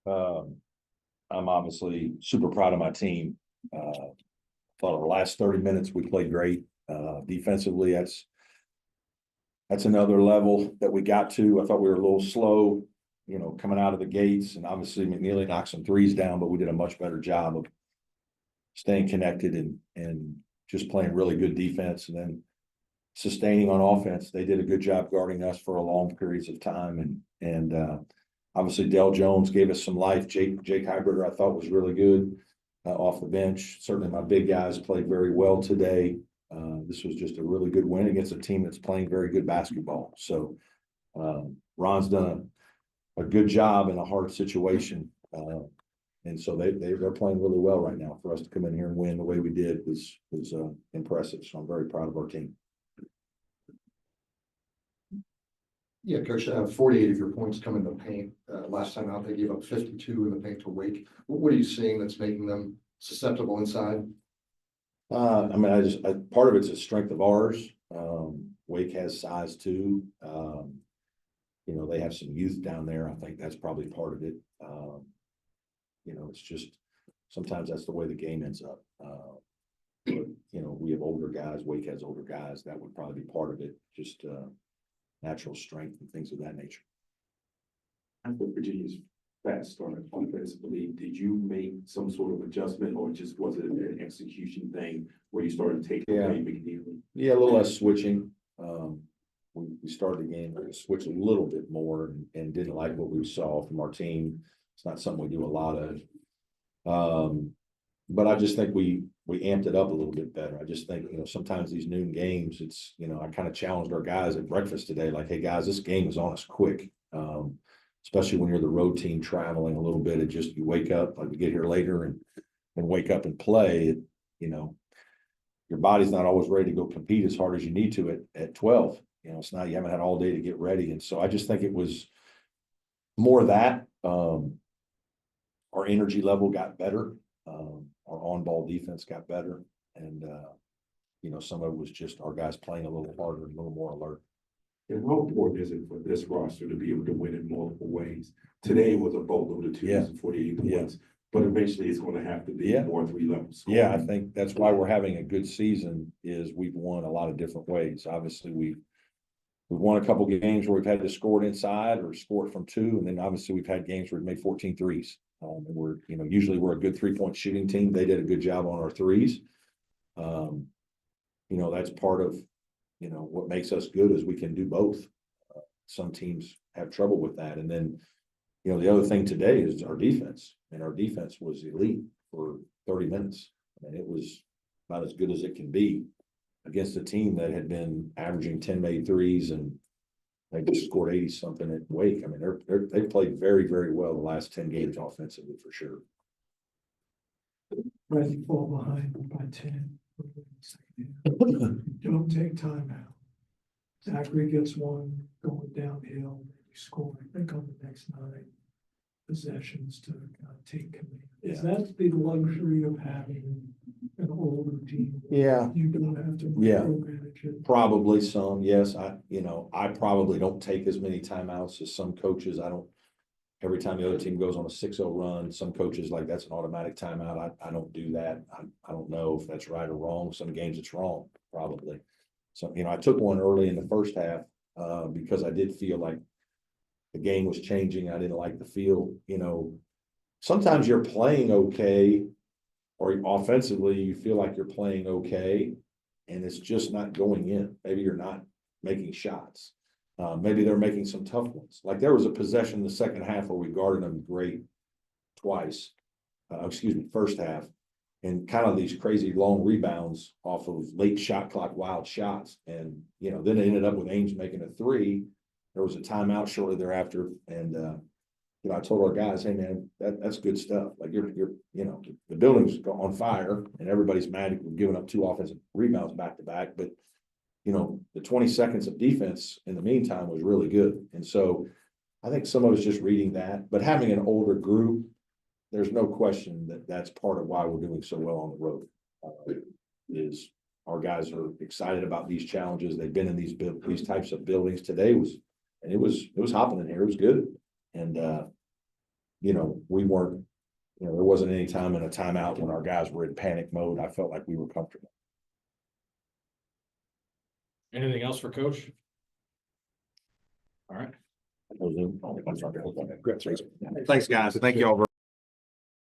Um, I'm obviously super proud of my team. Thought the last 30 minutes we played great. Defensively, that's another level that we got to. I thought we were a little slow, coming out of the gates, and obviously McNeely knocked some threes down, but we did a much better job of staying connected and just playing really good defense, and then sustaining on offense. They did a good job guarding us for a long periods of time, and obviously Dell Jones gave us some life. Jake Hybrider I thought was really good off the bench. Certainly my big guys played very well today. This was just a really good win against a team that's playing very good basketball. So Ron's done a good job in a hard situation. And so they're playing really well right now. For us to come in here and win the way we did was impressive. So I'm very proud of our team. Yeah, Coach, 48 of your points come in the paint. Last time out, they gave up 52 in the paint to Wake. What are you seeing that's making them susceptible inside? I mean, part of it's a strength of ours. Wake has size too. They have some youth down there. I think that's probably part of it. It's just sometimes that's the way the game ends up. But, we have older guys. Wake has older guys. That would probably be part of it. Just natural strength and things of that nature. I think Virginia's fast on offensively. Did you make some sort of adjustment, or just was it an execution thing where you started taking away McNeely? Yeah, a little less switching. We started the game to switch a little bit more and didn't like what we saw from our team. It's not something we do a lot of. But I just think we amped it up a little bit better. I just think, sometimes these noon games, it's, I kind of challenged our guys at breakfast today, like, hey guys, this game is on us quick. Especially when you're the road team traveling a little bit, you wake up, like we get here later and wake up and play, your body's not always ready to go compete as hard as you need to at 12. It's not, you haven't had all day to get ready. And so I just think it was more that, our energy level got better. Our on-ball defense got better. And, some of it was just our guys playing a little harder, a little more alert. And how important is it for this roster to be able to win in multiple ways? Today was a boatload of twos and 48 points, but eventually it's going to have to be more 3 levels. Yeah, I think that's why we're having a good season. Is we've won a lot of different ways. Obviously, we've won a couple of games where we've had to score it inside or score it from 2, and then obviously we've had games where we've made 14 threes. And we're, usually we're a good 3-point shooting team. They did a good job on our threes. That's part of, what makes us good is we can do both. Some teams have trouble with that. And then, the other thing today is our defense, and our defense was elite for 30 minutes. And it was about as good as it can be against a team that had been averaging 10 made threes, and they just scored 80 something at Wake. I mean, they played very, very well the last 10 games offensively for sure. Ready fall behind by 10. Don't take time out. Zachary gets one going downhill. You score, I think, on the next 9 possessions to take command. Is that the luxury of having an older team? Yeah. You don't have to micromanage it. Probably some, yes. I probably don't take as many timeouts as some coaches. I don't. Every time the other team goes on a 6-0 run, some coaches like that's an automatic timeout. I don't do that. I don't know if that's right or wrong. Some games it's wrong, probably. So, I took one early in the first half because I did feel like the game was changing. I didn't like the feel. Sometimes you're playing okay, or offensively you feel like you're playing okay, and it's just not going in. Maybe you're not making shots. Maybe they're making some tough ones. Like there was a possession in the second half where we guarded them great twice. First half, and kind of these crazy long rebounds off of late shot clock wild shots. And, then it ended up with Ames making a 3. There was a timeout shortly thereafter. And, I told our guys, hey man, that's good stuff. Like you're the building's on fire and everybody's mad at giving up 2 offensive rebounds back to back. But, the 20 seconds of defense in the meantime was really good. And so I think some of us just reading that, but having an older group, there's no question that that's part of why we're doing so well on the road. Is our guys are excited about these challenges. They've been in these types of buildings. Today it was hopping in here. It was good. And you know, we weren't, you know, there wasn't any time in a timeout when our guys were in panic mode. I felt like we were comfortable. Anything else for Coach? All right. Thanks, Thanks, guys. Thank you all very